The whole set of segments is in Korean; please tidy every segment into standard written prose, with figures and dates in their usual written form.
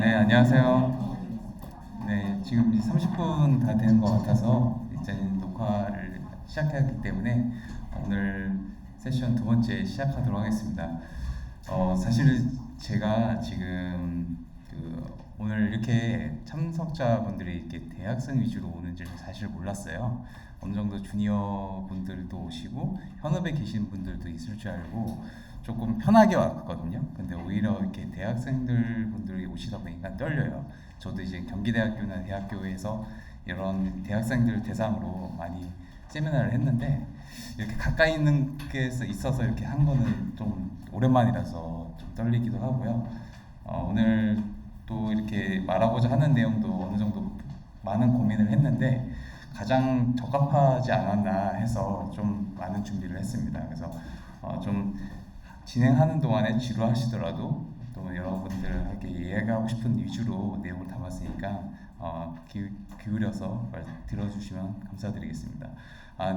네, 안녕하세요. 네, 지금 이제 30분 다 되는 것 같아서 이제 녹화를 시작하기 때문에 오늘 세션 두 번째 시작하도록 하겠습니다. 사실 제가 지금 오늘 이렇게 참석자분들이 이렇게 대학생 위주로 오는지를 사실 몰랐어요. 어느 정도 주니어 분들도 오시고 현업에 계신 분들도 있을 줄 알고 조금 편하게 왔거든요. 근데 오히려 이렇게 대학생들 분들이 오시다 보니까 떨려요. 저도 이제 경기대학교나 대학교에서 이런 대학생들 대상으로 많이 세미나를 했는데 이렇게 가까이 있는 게 있어서 이렇게 한 거는 좀 오랜만이라서 좀 떨리기도 하고요. 오늘 또 이렇게 말하고자 하는 내용도 어느 정도 많은 고민을 했는데 가장 적합하지 않았나 해서 좀 많은 준비를 했습니다. 그래서 좀 진행하는 동안에 지루하시더라도 또 여러분들에게 이야기하고 싶은 위주로 내용을 담았으니까 기울여서 들어주시면 감사드리겠습니다.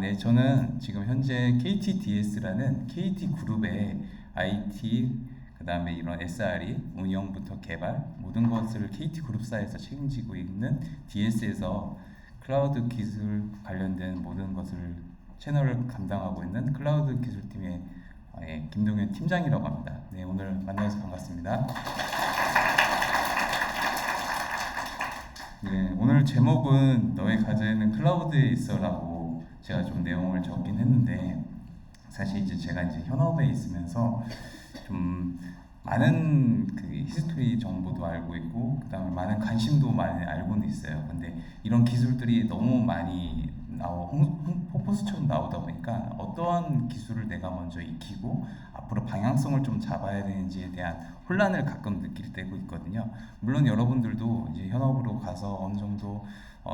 네, 저는 지금 현재 KTDS라는 KT 그룹의 IT, 그 다음에 이런 SRE, 운영부터 개발, 모든 것을 KT 그룹사에서 책임지고 있는 DS에서 클라우드 기술 관련된 모든 것을 채널을 감당하고 있는 클라우드 기술팀의 김동현 팀장이라고 합니다. 네, 오늘 만나서 반갑습니다. 네, 오늘 제목은 너의 과제는 클라우드에 있어라고 제가 좀 내용을 적긴 했는데 사실 이제 제가 이제 현업에 있으면서 좀 많은 그 히스토리 정보도 알고 있고 그다음에 많은 관심도 많이 알고는 있어요. 근데 이런 기술들이 너무 많이 폭포수처럼 나오다 보니까 어떠한 기술을 내가 먼저 익히고 앞으로 방향성을 좀 잡아야 되는지에 대한 혼란을 가끔 느낄 때고 있거든요. 물론 여러분들도 이제 현업으로 가서 어느 정도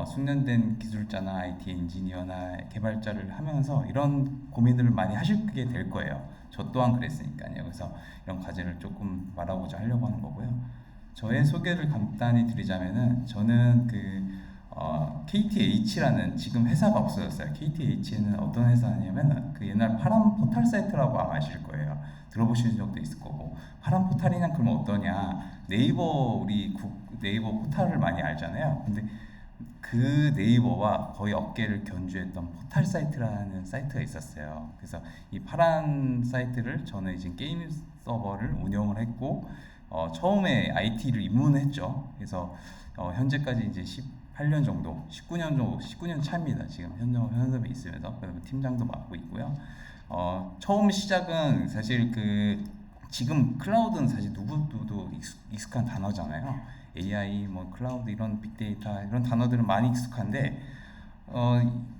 숙련된 기술자나 IT 엔지니어나 개발자를 하면서 이런 고민들을 많이 하시게 될 거예요. 저 또한 그랬으니까요. 그래서 이런 과제를 조금 말하고자 하려고 하는 거고요. 저의 소개를 간단히 드리자면은 저는 KTH라는 지금 회사가 없어졌어요. KTH는 어떤 회사냐면 그 옛날 파란 포털 사이트라고 아마 아실 거예요. 들어보신 적도 있을 거고 파란 포털이란 그럼 어떠냐? 네이버 포털을 많이 알잖아요. 근데 그 네이버와 거의 어깨를 견주했던 포털 사이트라는 사이트가 있었어요. 그래서 이 파란 사이트를 저는 이제 게임 서버를 운영을 했고 처음에 IT를 입문했죠. 그래서 현재까지 이제 18년 정도, 19년 정도, 19년 차입니다. 지금 현업에 있으면서 그다음에 팀장도 맡고 있고요. 처음 시작은 사실 지금 클라우드는 사실 누구도 익숙한 단어잖아요. AI, 뭐 클라우드 이런 빅데이터 이런 단어들은 많이 익숙한데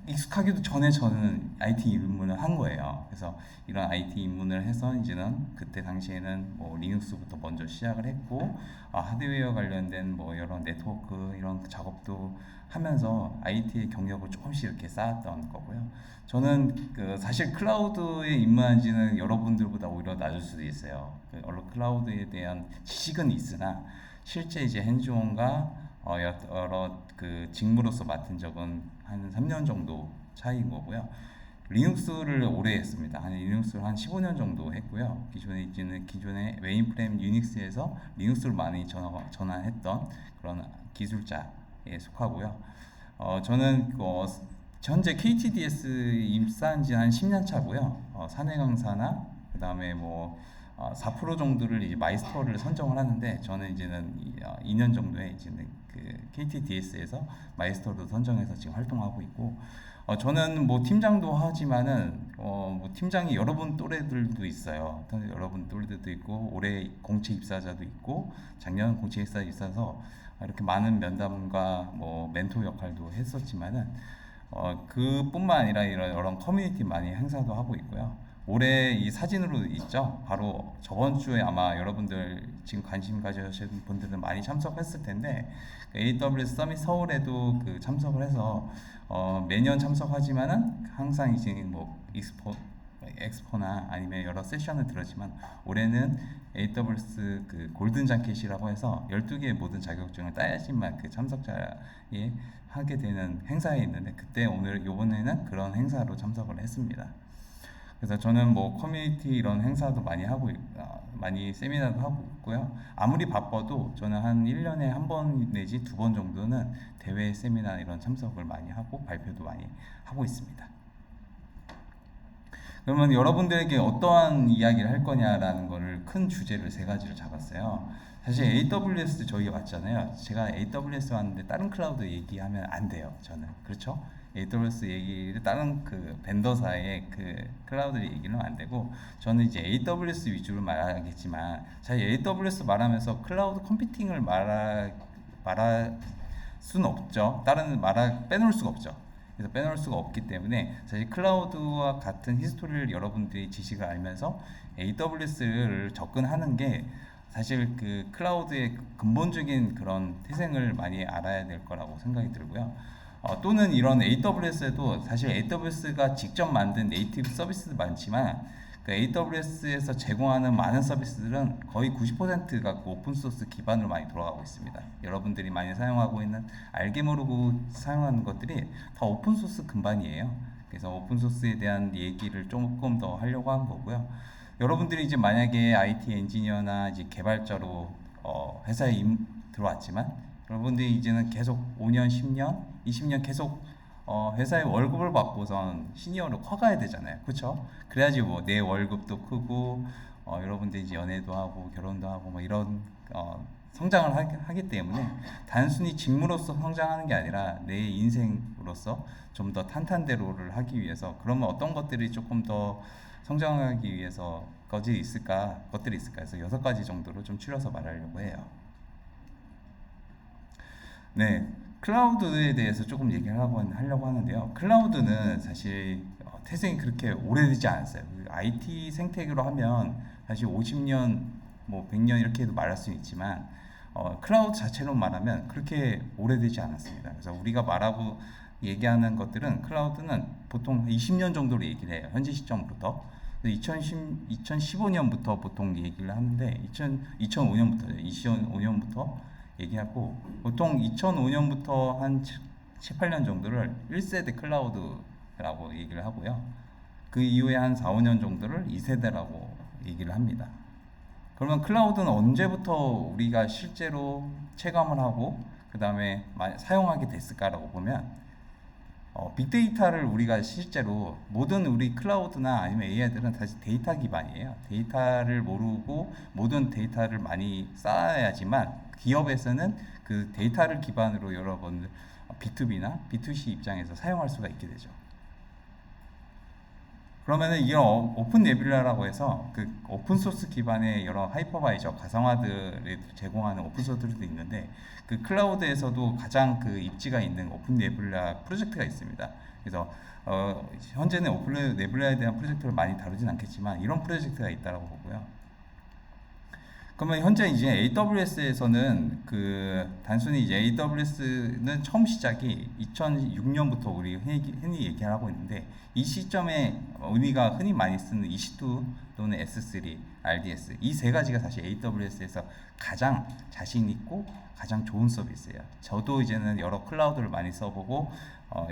익숙하기도 전에 저는 IT 입문을 한 거예요. 그래서 이런 IT 입문을 해서 이제는 그때 당시에는 뭐 리눅스부터 먼저 시작을 했고 하드웨어 관련된 뭐 여러 네트워크 이런 작업도 하면서 IT의 경력을 조금씩 이렇게 쌓았던 거고요. 저는 사실 클라우드에 입문한 지는 여러분들보다 오히려 낮을 수도 있어요. 클라우드에 대한 지식은 있으나 실제 이제 핸즈온과 여러 직무로서 맡은 적은 한 3년 정도 차이인 거고요. 리눅스를 오래 했습니다. 리눅스를 한 15년 정도 했고요. 기존의 메인프레임 유닉스에서 리눅스를 많이 전환했던 그런 기술자에 속하고요. 저는 현재 KTDS 입사한 지 한 10년 차고요. 사내 강사나 그 다음에 뭐 4% 정도를 이제 마이스터를 선정을 하는데 저는 이제는 2년 정도에 이제는 KTDS에서 마이스터로 선정해서 지금 활동하고 있고 저는 뭐 팀장도 하지만은 뭐 팀장이 여러분 또래들도 있어요. 여러분 또래들도 있고 올해 공채 입사자도 있고 작년 공채 입사자 있어서 이렇게 많은 면담과 뭐 멘토 역할도 했었지만은 그뿐만 아니라 이런 커뮤니티 많이 행사도 하고 있고요. 올해 이 사진으로 있죠. 바로 저번 주에 아마 여러분들 지금 관심 가져주신 분들은 많이 참석했을 텐데 AWS 서밋 서울에도 참석을 해서 매년 참석하지만은 항상 이제 뭐 엑스포나 아니면 여러 세션을 들었지만 올해는 AWS 골든 자켓이라고 해서 12개의 모든 자격증을 따야지만 참석자에 하게 되는 행사에 있는데 그때 오늘 요번에는 그런 행사로 참석을 했습니다. 그래서 저는 뭐 커뮤니티 이런 행사도 많이 하고 많이 세미나도 하고 있고요. 아무리 바빠도 저는 한 1년에 한 번 내지 두 번 정도는 대회 세미나 이런 참석을 많이 하고 발표도 많이 하고 있습니다. 그러면 여러분들에게 어떠한 이야기를 할 거냐라는 거를 큰 주제를 세 가지를 잡았어요. 사실 AWS 저희 왔잖아요. 제가 AWS 왔는데 다른 클라우드 얘기하면 안 돼요. 저는 그렇죠. AWS 얘기를 다른 그 벤더사의 그 클라우드 얘기는 안 되고 저는 이제 AWS 위주로 말하겠지만 사실 AWS 말하면서 클라우드 컴퓨팅을 말할 수는 없죠. 다른 빼놓을 수가 없죠. 그래서 빼놓을 수가 없기 때문에 사실 클라우드와 같은 히스토리를 여러분들이 지식을 알면서 AWS를 접근하는 게 사실 그 클라우드의 근본적인 그런 태생을 많이 알아야 될 거라고 생각이 들고요. 또는 이런 AWS에도 사실 AWS가 직접 만든 네이티브 서비스도 많지만 그 AWS에서 제공하는 많은 서비스들은 거의 90%가 그 오픈소스 기반으로 많이 돌아가고 있습니다. 여러분들이 많이 사용하고 있는 알게 모르고 사용하는 것들이 다 오픈소스 근반이에요. 그래서 오픈소스에 대한 얘기를 조금 더 하려고 한 거고요. 여러분들이 이제 만약에 IT 엔지니어나 이제 개발자로 회사에 들어왔지만 여러분들이 이제는 계속 5년, 10년, 20년 계속 회사에 월급을 받고선 시니어로 커가야 되잖아요. 그렇죠? 그래야지 뭐 내 월급도 크고 여러분들 이제 연애도 하고 결혼도 하고 뭐 이런 성장을 하기 때문에 단순히 직무로서 성장하는 게 아니라 내 인생으로서 좀 더 탄탄대로를 하기 위해서 그러면 어떤 것들이 조금 더 성장하기 위해서 것들이 있을까 해서 6가지 정도로 좀 추려서 말하려고 해요. 네, 클라우드에 대해서 조금 하려고 하는데요. 클라우드는 사실 태생이 그렇게 오래되지 않았어요. IT 생태계로 하면 사실 50년, 뭐 100년 이렇게 해도 말할 수 있지만 클라우드 자체로 말하면 그렇게 오래되지 않았습니다. 그래서 우리가 말하고 얘기하는 것들은 클라우드는 보통 20년 정도로 얘기를 해요. 현재 시점부터. 2015년부터 보통 얘기를 하는데 2005년부터 얘기하고 보통 2005년부터 한 7, 8년 정도를 1세대 클라우드라고 얘기를 하고요. 그 이후에 한 4, 5년 정도를 2세대라고 얘기를 합니다. 그러면 클라우드는 언제부터 우리가 실제로 체감을 하고 그 다음에 사용하게 됐을까라고 보면 빅데이터를 우리가 실제로 모든 우리 클라우드나 아니면 AI들은 사실 데이터 기반이에요. 데이터를 모르고 모든 데이터를 많이 쌓아야지만 기업에서는 그 데이터를 기반으로 여러분들 B2B나 B2C 입장에서 사용할 수가 있게 되죠. 그러면은 이런 오픈 네뷸라라고 해서 그 오픈 소스 기반의 여러 하이퍼바이저 가상화들을 제공하는 오픈 소스들도 있는데 그 클라우드에서도 가장 그 입지가 있는 오픈 네뷸라 프로젝트가 있습니다. 그래서 현재는 오픈 네뷸라에 대한 프로젝트를 많이 다루진 않겠지만 이런 프로젝트가 있다고 보고요. 그러면 현재 이제 AWS에서는 그 단순히 이제 AWS는 처음 시작이 2006년부터 우리 흔히 얘기를 하고 있는데 이 시점에 우리가 흔히 많이 쓰는 EC2 또는 S3, RDS 이 세 가지가 사실 AWS에서 가장 자신 있고 가장 좋은 서비스예요. 저도 이제는 여러 클라우드를 많이 써보고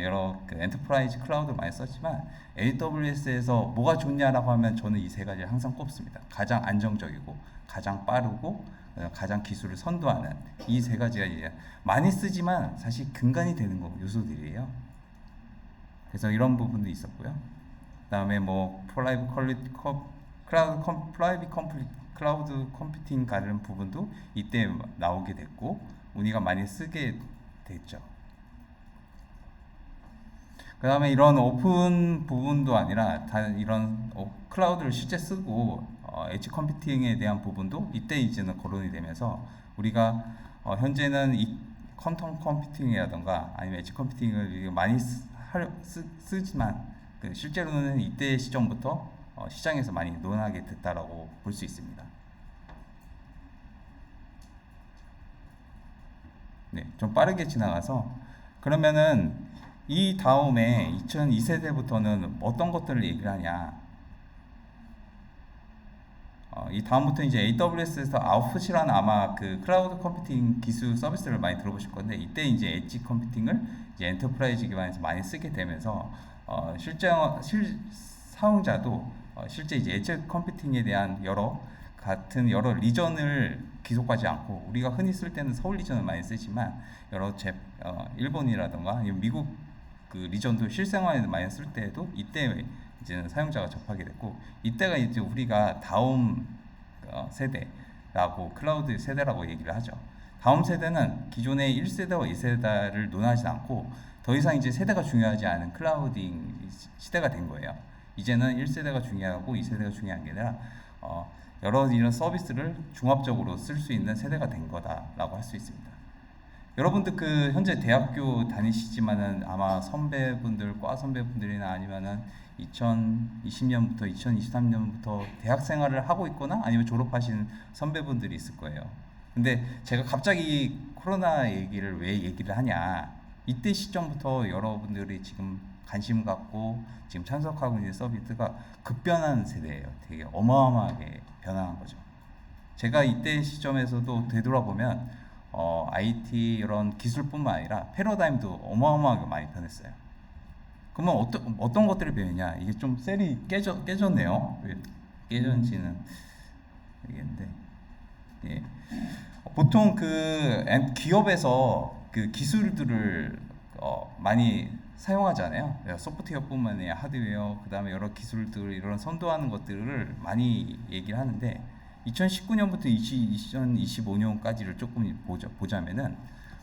여러 그 엔터프라이즈 클라우드를 많이 썼지만 AWS에서 뭐가 좋냐라고 하면 저는 이 세 가지를 항상 꼽습니다. 가장 안정적이고 가장 빠르고 가장 기술을 선도하는 이 세 가지가 이제 많이 쓰지만 사실 근간이 되는 요소들이에요. 그래서 이런 부분도 있었고요. 그다음에 뭐 클라우드 컴퓨팅 가는 부분도 이때 나오게 됐고 우리가 많이 쓰게 됐죠. 그 다음에 이런 오픈 부분도 아니라 이런 클라우드를 실제 쓰고 엣지 컴퓨팅에 대한 부분도 이때 이제는 거론이 되면서 우리가 현재는 이 퀀텀 컴퓨팅이라던가 아니면 엣지 컴퓨팅을 많이 쓰지만 실제로는 이때 시점부터 시장에서 많이 논하게 됐다라고 볼 수 있습니다. 네, 좀 빠르게 지나가서 그러면은 이 다음에 2002세대부터는 어떤 것들을 얘기를 하냐? 이 다음부터 이제 AWS에서 아웃풋이라는 아마 그 클라우드 컴퓨팅 기술 서비스를 많이 들어보실 건데 이때 이제 엣지 컴퓨팅을 이제 엔터프라이즈 기반에서 많이 쓰게 되면서 사용자도 실제 이제 엣지 컴퓨팅에 대한 여러 리전을 기속하지 않고, 우리가 흔히 쓸 때는 서울 리전을 많이 쓰지만 일본이라던가 아니면 미국 그 리전도 실생활에 많이 쓸 때에도 이때 이제는 사용자가 접하게 됐고, 이때가 이제 우리가 다음 세대라고, 클라우드 세대라고 얘기를 하죠. 다음 세대는 기존의 1세대와 2세대를 논하지 않고 더 이상 이제 세대가 중요하지 않은 클라우딩 시대가 된 거예요. 이제는 1세대가 중요하고 2세대가 중요한 게 아니라 여러 이런 서비스를 종합적으로 쓸 수 있는 세대가 된 거다라고 할 수 있습니다. 여러분들 그 현재 대학교 다니시지만은 아마 선배분들, 과 선배분들이나 아니면은 2020년부터 2023년부터 대학 생활을 하고 있거나 아니면 졸업하신 선배분들이 있을 거예요. 근데 제가 갑자기 코로나 얘기를 왜 얘기를 하냐, 이때 시점부터 여러분들이 지금 관심 갖고 지금 참석하고 있는 서비스가 급변하는 세대예요. 되게 어마어마하게 변화한 거죠. 제가 이때 시점에서도 되돌아보면 IT 이런 기술뿐만 아니라 패러다임도 어마어마하게 많이 변했어요. 그러면 어떤 것들이 변했냐? 이게 좀 셀이 깨졌네요. 왜 깨졌는지는 모르겠는데, 예. 보통 기업에서 그 기술들을 많이 사용하잖아요. 소프트웨어뿐만 아니라 하드웨어, 그 다음에 여러 기술들, 이런 선도하는 것들을 많이 얘기를 하는데, 2019년부터 2025년까지를 조금 보자면은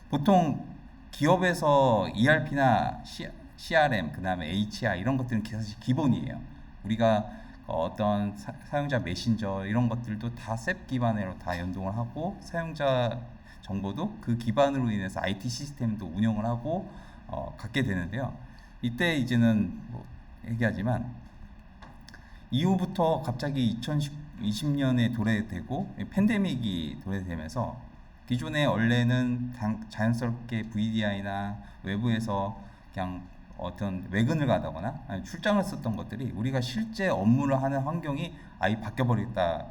보통 기업에서 ERP나 CRM, 그 다음에 HR 이런 것들은 사실 기본이에요. 우리가 어떤 사용자 메신저 이런 것들도 다 셉 기반으로 다 연동을 하고, 사용자 정보도 그 기반으로 인해서 IT 시스템도 운영을 하고 갖게 되는데요. 이때 이제는 뭐 얘기하지만 이후부터 갑자기 2020년에 도래되고 팬데믹이 도래되면서 기존에 원래는 자연스럽게 VDI나 외부에서 그냥 어떤 외근을 가다거나 아니면 출장을 썼던 것들이 우리가 실제 업무를 하는 환경이 아예 바뀌어버렸다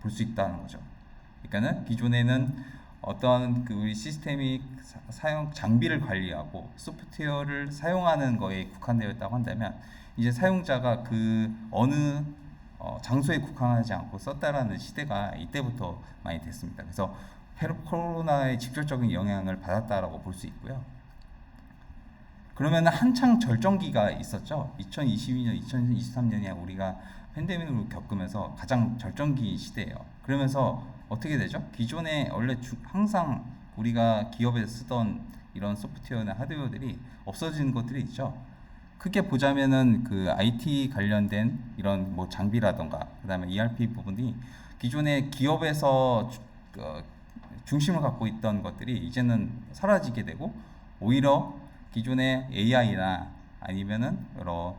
볼 수 있다는 거죠. 그러니까는 기존에는 어떤 우리 시스템이 사용 장비를 관리하고 소프트웨어를 사용하는 거에 국한되어 있다고 한다면, 이제 사용자가 그 어느 장소에 국한하지 않고 썼다라는 시대가 이때부터 많이 됐습니다. 그래서 코로나의 직접적인 영향을 받았다라고 볼 수 있고요. 그러면 한창 절정기가 있었죠. 2022년, 2023년이 우리가 팬데믹을 겪으면서 가장 절정기 시대예요. 그러면서 어떻게 되죠? 기존에 원래 항상 우리가 기업에서 쓰던 이런 소프트웨어나 하드웨어들이 없어지는 것들이 있죠. 크게 보자면은 그 IT 관련된 이런 뭐 장비라던가, 그다음에 ERP 부분이 기존에 기업에서 중심을 갖고 있던 것들이 이제는 사라지게 되고, 오히려 기존의 AI나 아니면은 여러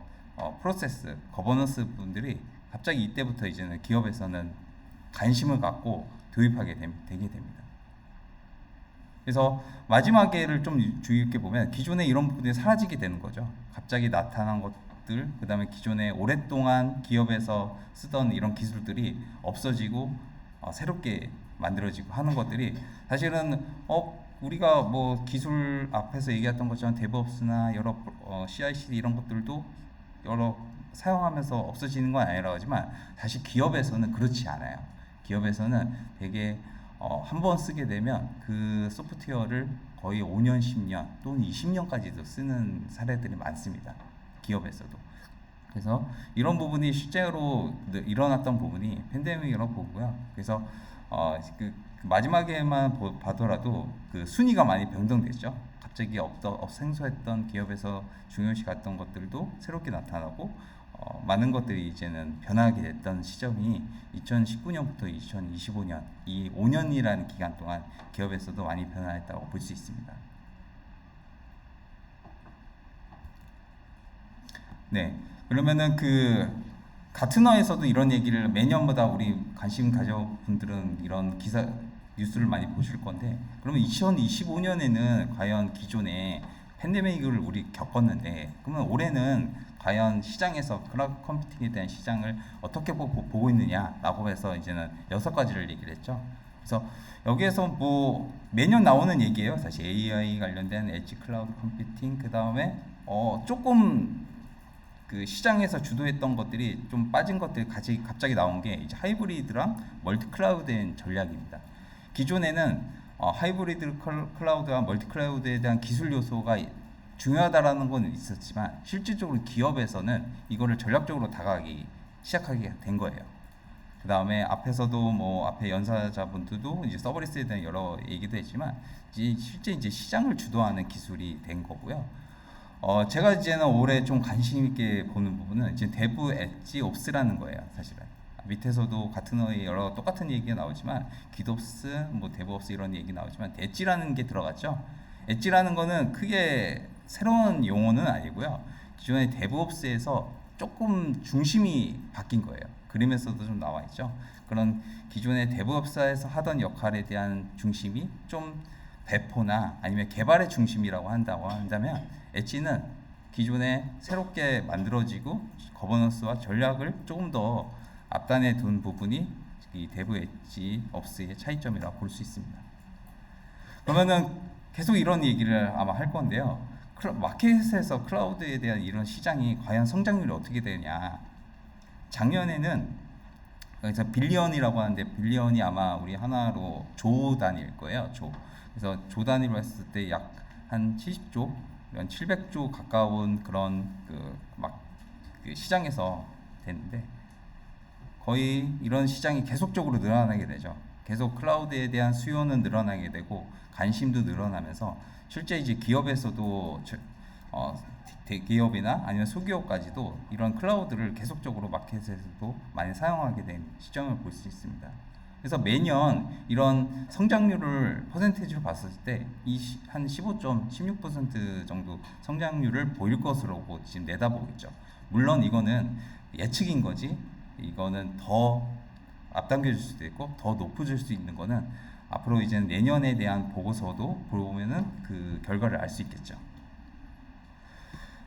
프로세스, 거버넌스 부분들이 갑자기 이때부터 이제는 기업에서는 관심을 갖고 도입하게 되게 됩니다. 그래서 마지막에를 좀 주의 깊게 보면 기존에 이런 부분이 사라지게 되는 거죠. 갑자기 나타난 것들, 그 다음에 기존에 오랫동안 기업에서 쓰던 이런 기술들이 없어지고 새롭게 만들어지고 하는 것들이 사실은 우리가 뭐 기술 앞에서 얘기했던 것처럼 데브옵스나 여러 CI/CD 이런 것들도 여러 사용하면서 없어지는 건 아니라고 하지만, 사실 기업에서는 그렇지 않아요. 기업에서는 되게 한번 쓰게 되면 그 소프트웨어를 거의 5년, 10년 또는 20년까지도 쓰는 사례들이 많습니다. 기업에서도. 그래서 이런 부분이 실제로 일어났던 부분이 팬데믹이라고 보고요. 그래서 마지막에만 봐더라도 그 순위가 많이 변동됐죠. 갑자기 생소했던 기업에서 중요시 갔던 것들도 새롭게 나타나고, 많은 것들이 이제는 변하게 됐던 시점이 2019년부터 2025년, 이 5년이라는 기간 동안 기업에서도 많이 변화했다고 볼 수 있습니다. 네, 그러면은 가트너에서도 이런 얘기를 매년마다 우리 관심 가져 분들은 이런 뉴스를 많이 보실 건데, 그러면 2025년에는 과연 기존에 팬데믹을 우리 겪었는데, 그러면 올해는 과연 시장에서 클라우드 컴퓨팅에 대한 시장을 어떻게 보고 있느냐라고 해서 이제는 6가지를 얘기를 했죠. 그래서 여기에서 뭐 매년 나오는 얘기예요. 사실 AI 관련된 엣지 클라우드 컴퓨팅, 그 다음에 조금 그 시장에서 주도했던 것들이 좀 빠진 것들이 갑자기 나온 게 이제 하이브리드랑 멀티 클라우드의 전략입니다. 기존에는 하이브리드 클라우드와 멀티 클라우드에 대한 기술 요소가 중요하다라는 건 있었지만 실질적으로 기업에서는 이거를 전략적으로 다가가기 시작하게 된 거예요. 그 다음에 앞에서도 뭐 앞에 연사자분들도 이제 서버리스에 대한 여러 얘기도 했지만 실제 이제 시장을 주도하는 기술이 된 거고요. 제가 이제는 올해 좀 관심 있게 보는 부분은 이제 대부 엣지 옵스라는 거예요, 사실은. 밑에서도 같은 여러 똑같은 얘기가 나오지만 기덥스, 뭐 데브옵스 이런 얘기 나오지만 엣지라는 게 들어갔죠. 엣지라는 거는 크게 새로운 용어는 아니고요. 기존의 데브옵스에서 조금 중심이 바뀐 거예요. 그림에서도 좀 나와 있죠. 그런 기존의 데브옵스에서 하던 역할에 대한 중심이 좀 배포나 아니면 개발의 중심이라고 한다고 한다면 엣지는 기존에 새롭게 만들어지고 거버넌스와 전략을 조금 더 앞단에 둔 부분이 이 데브 엣지 업스의 차이점이라고 볼 수 있습니다. 그러면은 계속 이런 얘기를 아마 할 건데요. 마켓에서 클라우드에 대한 이런 시장이 과연 성장률이 어떻게 되냐. 작년에는 그래서 빌리언이라고 하는데 빌리언이 아마 우리 하나로 조 단위일 거예요. 조. 그래서 조 단위로 했을 때 약 한 70조, 한 700조 가까운 그런 그 시장에서 됐는데 거의 이런 시장이 계속적으로 늘어나게 되죠. 계속 클라우드에 대한 수요는 늘어나게 되고 관심도 늘어나면서 실제 이제 기업에서도 대기업이나 아니면 소기업까지도 이런 클라우드를 계속적으로 마켓에서도 많이 사용하게 된 시점을 볼 수 있습니다. 그래서 매년 이런 성장률을 퍼센테이지로 봤을 때 한 15.16% 정도 성장률을 보일 것으로 지금 내다보고 있죠. 물론 이거는 예측인 거지 이거는 더 앞당겨질 수도 있고 더 높아질 수 있는 거는 앞으로 이제 내년에 대한 보고서도 보면은 그 결과를 알 수 있겠죠.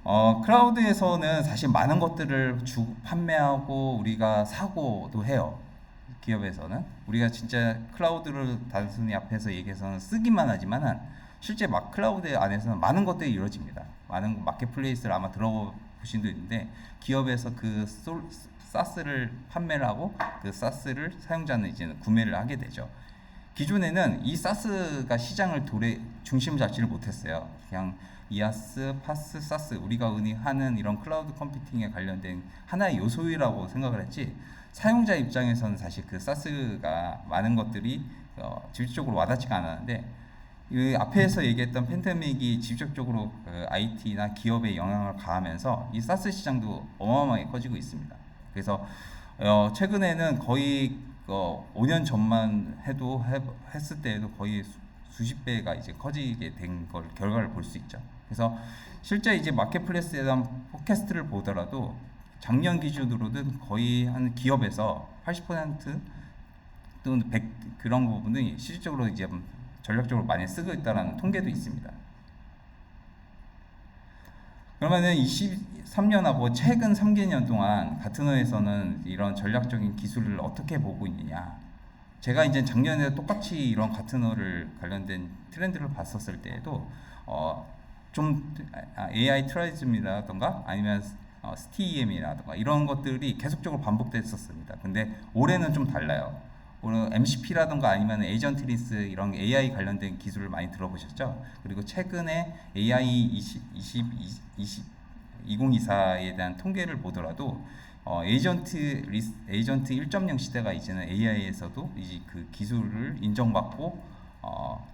클라우드에서는 사실 많은 것들을 판매하고 우리가 사고도 해요. 기업에서는 우리가 진짜 클라우드를 단순히 앞에서 얘기해서는 쓰기만 하지만은 실제 클라우드 안에서는 많은 것들이 이루어집니다. 많은 마켓플레이스를 아마 들어보신 도 있는데 기업에서 그 사스를 판매를 하고 그 사스를 사용자는 이제는 구매를 하게 되죠. 기존에는 이 사스가 시장을 중심 잡지를 못했어요. 그냥 이아스, 파스, 사스 우리가 흔히 하는 이런 클라우드 컴퓨팅에 관련된 하나의 요소이라고 생각을 했지 사용자 입장에서는 사실 그 사스가 많은 것들이 직접적으로 와닿지가 않았는데 이 앞에서 얘기했던 팬데믹이 직접적으로 그 IT나 기업에 영향을 가하면서 이 사스 시장도 어마어마하게 커지고 있습니다. 그래서 최근에는 거의 5년 전만 했을 때에도 거의 수십 배가 이제 커지게 된 걸 결과를 볼 수 있죠. 그래서 실제 이제 마켓플레이스에 대한 팟캐스트를 보더라도 작년 기준으로는 거의 한 기업에서 80% 또는 100 그런 부분이 실질적으로 이제 전략적으로 많이 쓰고 있다는 통계도 있습니다. 그러면은 23년하고 최근 3개년 동안 가트너에서는 이런 전략적인 기술을 어떻게 보고 있느냐. 제가 이제 작년에 똑같이 이런 가트너를 관련된 트렌드를 봤었을 때에도 좀 AI 트라이즘이라던가 아니면 STEM이라던가 이런 것들이 계속적으로 반복됐었습니다. 근데 올해는 좀 달라요. 오늘 MCP라던가 아니면 에이전트리스 이런 AI 관련된 기술을 많이 들어보셨죠? 그리고 최근에 AI 2024에 대한 통계를 보더라도 에이전트 1.0 시대가 이제는 AI에서도 이제 그 기술을 인정받고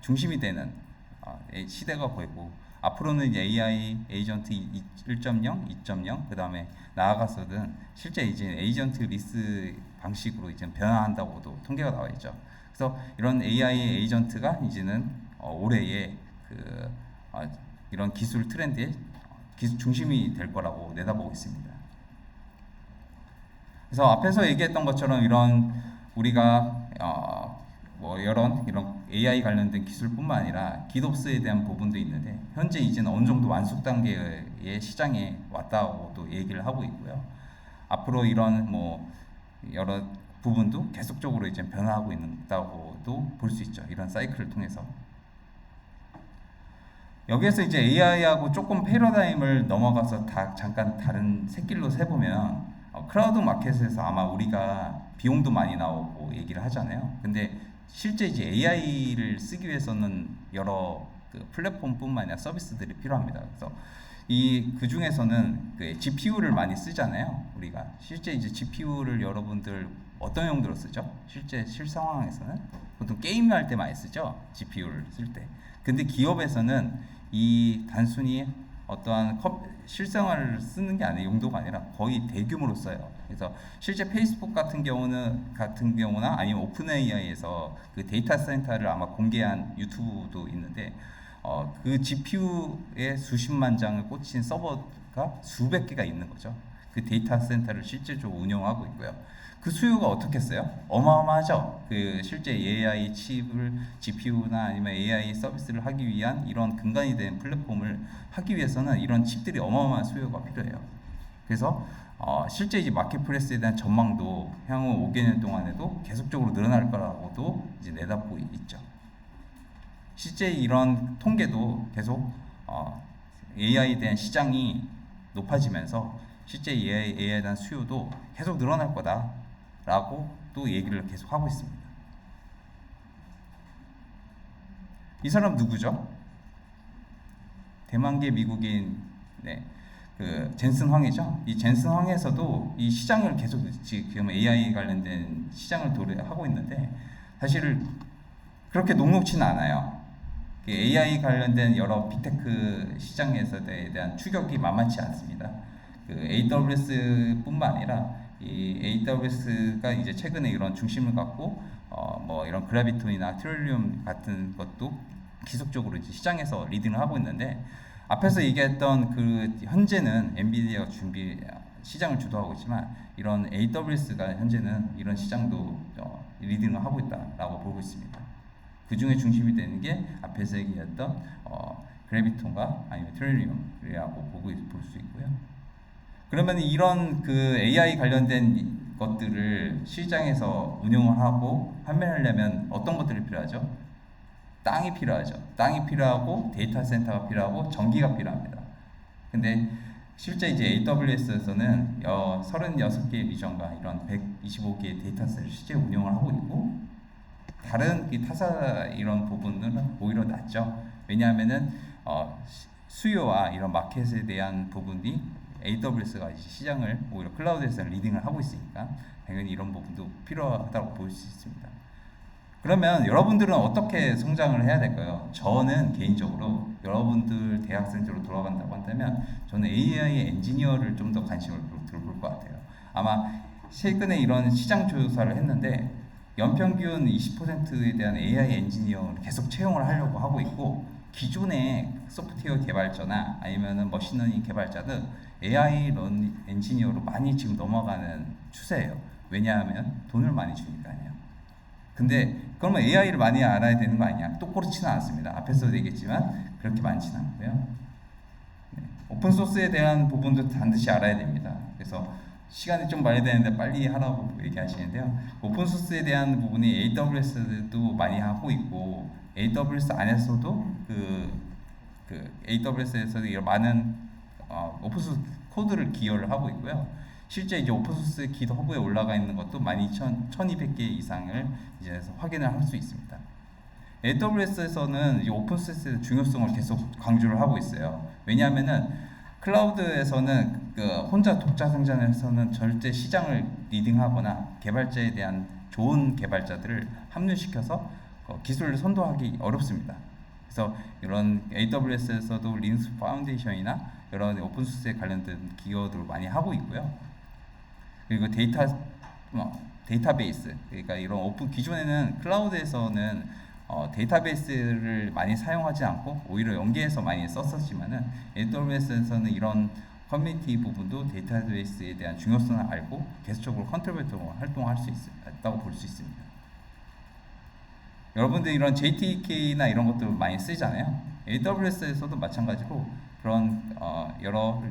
중심이 되는 시대가 보이고 앞으로는 이제 AI 에이전트 1.0, 2.0 그 다음에 나아가서는 실제 이제 에이전트 리스 방식으로 이제 변화한다고도 통계가 나와 있죠. 그래서 이런 AI 에이전트가 이제는 올해의 이런 기술 트렌드의 기술 중심이 될 거라고 내다보고 있습니다. 그래서 앞에서 얘기했던 것처럼 이런 우리가 이런 AI 관련된 기술뿐만 아니라 기덥스에 대한 부분도 있는데 현재 이제는 어느 정도 완숙 단계의 시장에 왔다고도 얘기를 하고 있고요. 앞으로 이런 여러 부분도 계속적으로 이제 변화하고 있다고도 볼 수 있죠. 이런 사이클을 통해서. 여기에서 이제 AI하고 조금 패러다임을 넘어가서 잠깐 다른 샛길로 세보면 크라우드 마켓에서 아마 우리가 비용도 많이 나오고 얘기를 하잖아요. 근데 실제 이제 AI를 쓰기 위해서는 여러 그 플랫폼뿐만 아니라 서비스들이 필요합니다. 그래서 그 중에서는 그 GPU를 많이 쓰잖아요. 우리가 실제 이제 GPU를 여러분들 어떤 용도로 쓰죠? 실 상황에서는 보통 게임할 때 많이 쓰죠. GPU를 쓸 때. 근데 기업에서는 이 단순히 어떠한 실생활을 쓰는 게 아니라 용도가 아니라 거의 대규모로 써요. 그래서 실제 페이스북 같은 경우나 아니면 오픈 AI에서 그 데이터 센터를 아마 공개한 유튜브도 있는데 그 GPU에 수십만 장을 꽂힌 서버가 수백 개가 있는 거죠. 그 데이터 센터를 실질적으로 운영하고 있고요. 그 수요가 어떻겠어요? 어마어마하죠. 그 실제 AI 칩을 GPU나 아니면 AI 서비스를 하기 위한 이런 근간이 된 플랫폼을 하기 위해서는 이런 칩들이 어마어마한 수요가 필요해요. 그래서 실제 이제 마켓플레이스에 대한 전망도 향후 5개년 동안에도 계속적으로 늘어날 거라고도 이제 내다보고 있죠. 실제 이런 통계도 계속 AI에 대한 시장이 높아지면서 실제 AI에 대한 수요도 계속 늘어날 거다라고 또 얘기를 계속 하고 있습니다. 이 사람 누구죠? 대만계 미국인 그 젠슨 황이죠. 이 젠슨 황에서도 이 시장을 계속 지금 AI 관련된 시장을 하고 있는데 사실 그렇게 녹록치는 않아요. AI 관련된 여러 빅테크 시장에서에 대한 추격이 만만치 않습니다. 그 AWS뿐만 아니라 이 AWS가 이제 최근에 이런 중심을 갖고 뭐 이런 그래비톤이나 트릴리움 같은 것도 기속적으로 이제 시장에서 리딩을 하고 있는데 앞에서 얘기했던 그 현재는 엔비디아가 시장을 주도하고 있지만 이런 AWS가 현재는 이런 시장도 리딩을 하고 있다라고 보고 있습니다. 그 중에 중심이 되는 게 앞에서 얘기했던 그래비톤과 아니면 트릴리움이라고 볼 수 있고요. 그러면 이런 그 AI 관련된 것들을 시장에서 운용을 하고 판매하려면 어떤 것들이 필요하죠? 땅이 필요하죠. 땅이 필요하고 데이터 센터가 필요하고 전기가 필요합니다. 근데 실제 이제 AWS에서는 36개의 리전과 이런 125개의 데이터셋을 실제 운영을 하고 있고 다른 타사 이런 부분은 오히려 낮죠. 왜냐하면은 수요와 이런 마켓에 대한 부분이 AWS가 이제 시장을 오히려 클라우드에서 리딩을 하고 있으니까 당연히 이런 부분도 필요하다고 볼 수 있습니다. 그러면 여러분들은 어떻게 성장을 해야 될까요? 저는 개인적으로 여러분들 대학생들로 돌아간다고 한다면 저는 AI 엔지니어를 좀 더 관심을 들어볼 것 같아요. 아마 최근에 이런 시장 조사를 했는데 연평균 20%에 대한 AI 엔지니어를 계속 채용을 하려고 하고 있고 기존의 소프트웨어 개발자나 아니면은 머신러닝 개발자들 AI 엔지니어로 많이 지금 넘어가는 추세예요. 왜냐하면 돈을 많이 주니까요. 근데 그러면 AI를 많이 알아야 되는 거 아니냐? 또 그렇지는 않습니다. 앞에서도 얘기했지만 그렇게 많지는 않고요. 오픈소스에 대한 부분도 반드시 알아야 됩니다. 그래서 시간이 좀 많이 되는데 빨리 하라고 얘기하시는데요. 오픈소스에 대한 부분이 AWS도 많이 하고 있고 AWS 안에서도 그 AWS에서도 이런 많은 오픈소스 코드를 기여를 하고 있고요. 실제 이제 오픈소스 기더허브에 올라가 있는 것도 12,200개 이상을 이제 확인을 할 수 있습니다. AWS에서는 이 오픈소스의 중요성을 계속 강조를 하고 있어요. 왜냐하면은 클라우드에서는 그 혼자 독자 생산해서는 절대 시장을 리딩하거나 개발자에 대한 좋은 개발자들을 합류시켜서 기술을 선도하기 어렵습니다. 그래서 이런 AWS에서도 리눅스 파운데이션이나 여러 오픈소스에 관련된 기여들을 많이 하고 있고요. 그리고 데이터베이스, 그러니까 이런 기존에는 클라우드에서는 데이터베이스를 많이 사용하지 않고 오히려 연계해서 많이 썼었지만은 AWS에서는 이런 커뮤니티 부분도 데이터베이스에 대한 중요성을 알고 계속적으로 컨트리뷰터로 활동할 수 있다고 볼 수 있습니다. 여러분들 이런 JTK나 이런 것들 많이 쓰잖아요. AWS에서도 마찬가지로 그런 여러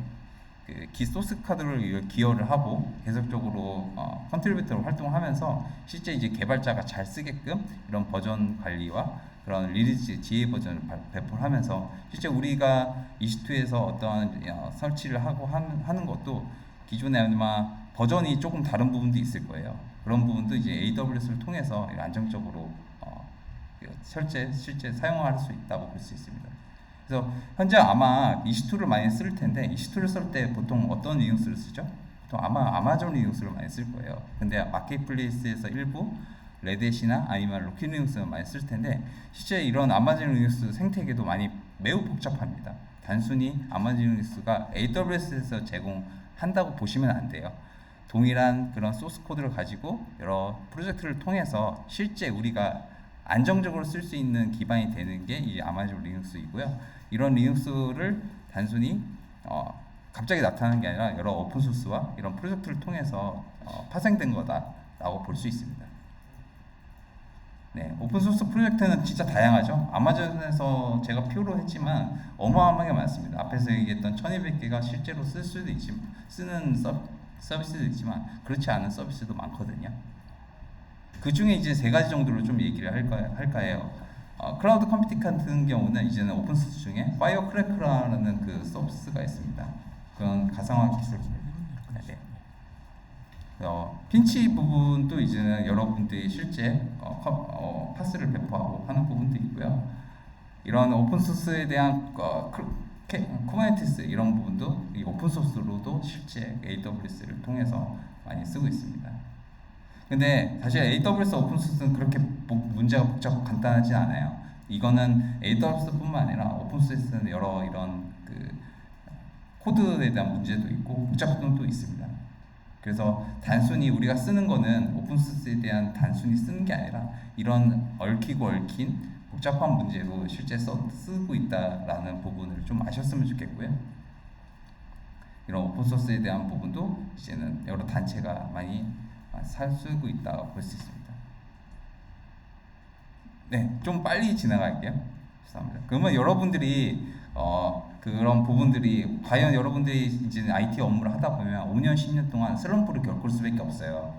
소스 카드를 기여를 하고 계속적으로 컨트리뷰터로 활동하면서 실제 이제 개발자가 잘 쓰게끔 이런 버전 관리와 그런 리리즈 GA 버전을 배포를 하면서 실제 우리가 EC2에서 어떤 설치를 하고 하는 것도 기존에 아마 버전이 조금 다른 부분도 있을 거예요. 그런 부분도 이제 AWS를 통해서 안정적으로 실제 사용할 수 있다고 볼 수 있습니다. 그래서 현재 아마 EC2를 많이 쓸 텐데 EC2를 쓸 때 보통 어떤 리눅스를 쓰죠? 보통 아마 아마존 리눅스를 많이 쓸 거예요. 근데 마켓플레이스에서 일부 레드햇이나 아니면 로키 리눅스를 많이 쓸 텐데 실제 이런 아마존 리눅스 생태계도 매우 복잡합니다. 단순히 아마존 리눅스가 AWS에서 제공한다고 보시면 안 돼요. 동일한 그런 소스 코드를 가지고 여러 프로젝트를 통해서 실제 우리가 안정적으로 쓸 수 있는 기반이 되는 게 이 아마존 리눅스이고요. 이런 리눅스를 단순히 갑자기 나타나는 게 아니라 여러 오픈소스와 이런 프로젝트를 통해서 파생된 거다라고 볼 수 있습니다. 네, 오픈소스 프로젝트는 진짜 다양하죠. 아마존에서 제가 표로 했지만 어마어마하게 많습니다. 앞에서 얘기했던 1200개가 실제로 쓰는 서비스도 있지만 그렇지 않은 서비스도 많거든요. 그 중에 이제 세 가지 정도로 좀 얘기를 할까 해요. 클라우드 컴퓨팅 같은 경우는 이제는 오픈소스 중에 파이어크래커라는 그 서비스가 있습니다. 그런 가상화 기술. 네. 핀치 부분도 이제는 여러분들이 실제 파스를 배포하고 하는 부분도 있고요. 이런 오픈소스에 대한 쿠버네티스 이런 부분도 이 오픈소스로도 실제 AWS를 통해서 많이 쓰고 있습니다. 근데 사실 AWS 오픈소스는 그렇게 문제가 복잡하고 간단하지 않아요. 이거는 AWS뿐만 아니라 오픈소스에는 여러 이런 그 코드에 대한 문제도 있고 복잡성도 있습니다. 그래서 단순히 우리가 쓰는 거는 오픈소스에 대한 단순히 쓰는 게 아니라 이런 얽힌 복잡한 문제로 실제 쓰고 있다라는 부분을 좀 아셨으면 좋겠고요. 이런 오픈소스에 대한 부분도 이제는 여러 단체가 많이 쓰고 있다고 볼 수 있습니다. 네, 좀 빨리 지나갈게요. 죄송합니다. 그러면 여러분들이 그런 부분들이 과연 여러분들이 이제 IT 업무를 하다 보면 5년, 10년 동안 슬럼프를 겪을 수밖에 없어요.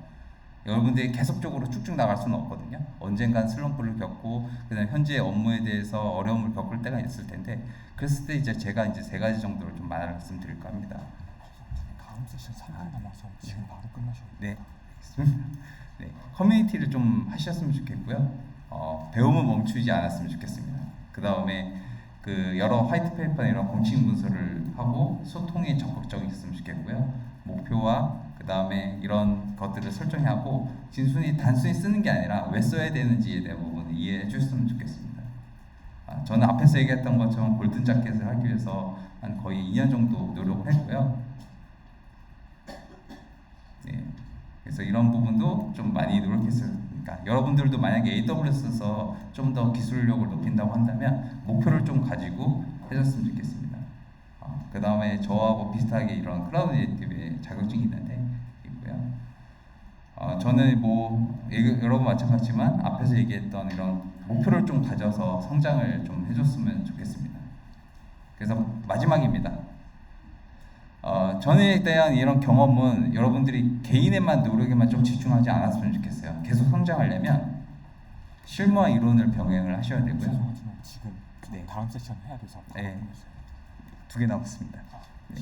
여러분들이 계속적으로 쭉쭉 나갈 수는 없거든요. 언젠간 슬럼프를 겪고 그다음 현재 업무에 대해서 어려움을 겪을 때가 있을 텐데 그랬을 때 이제 제가 이제 세 가지 정도를 좀 말씀드릴까 합니다. 다음 세션 3분 남아서 지금 바로 끝나셔야 돼요. 네. 네, 커뮤니티를 좀 하셨으면 좋겠고요. 배움은 멈추지 않았으면 좋겠습니다. 그 다음에 그 여러 화이트페이퍼나 이런 공식 문서를 하고 소통에 적극적이었으면 좋겠고요. 목표와 그 다음에 이런 것들을 설정하고 단순히 쓰는 게 아니라 왜 써야 되는지에 대한 부분을 이해해 주셨으면 좋겠습니다. 저는 앞에서 얘기했던 것처럼 골든 자켓을 하기 위해서 한 거의 2년 정도 노력을 했고요. 네. 그래서 이런 부분도 좀 많이 노력했어요. 그러니까 여러분들도 만약에 AWS에서 좀 더 기술력을 높인다고 한다면 목표를 좀 가지고 해줬으면 좋겠습니다. 그 다음에 저하고 비슷하게 이런 클라우드 네이티브의 자격증이 있고요. 저는 여러분 마찬가지지만 앞에서 얘기했던 이런 목표를 좀 가져서 성장을 좀 해줬으면 좋겠습니다. 그래서 마지막입니다. 전에 대한 이런 경험은 여러분들이 개인의만 노력에만 좀 집중하지 않았으면 좋겠어요. 계속 성장하려면 실무와 이론을 병행을 하셔야 되고요. 죄송하지만 지금 네. 다음 세션 해야 돼서 네. 2개 남았습니다. 네.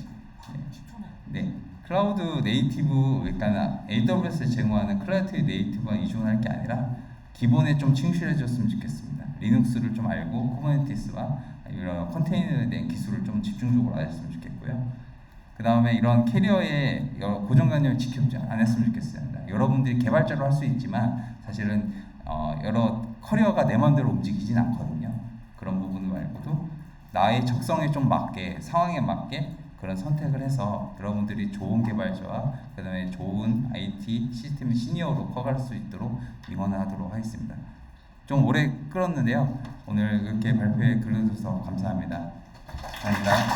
네. 네. 클라우드 네이티브, 그러니까 AWS에 제공하는 클라우드 네이티브와 이중할 게 아니라 기본에 좀 충실해졌으면 좋겠습니다. 리눅스를 좀 알고 쿠버네티스와 이런 컨테이너에 대한 기술을 좀 집중적으로 아셨으면 좋겠고요. 그 다음에 이런 캐리어의 고정관념을 지키지 않았으면 좋겠습니다. 여러분들이 개발자로 할 수 있지만 사실은 여러 커리어가 내 마음대로 움직이진 않거든요. 그런 부분 말고도 나의 적성에 좀 맞게, 상황에 맞게 그런 선택을 해서 여러분들이 좋은 개발자와 그 다음에 좋은 IT 시스템 시니어로 커갈 수 있도록 응원을 하도록 하겠습니다. 좀 오래 끌었는데요. 오늘 이렇게 발표에 들어주셔서 감사합니다. 감사합니다.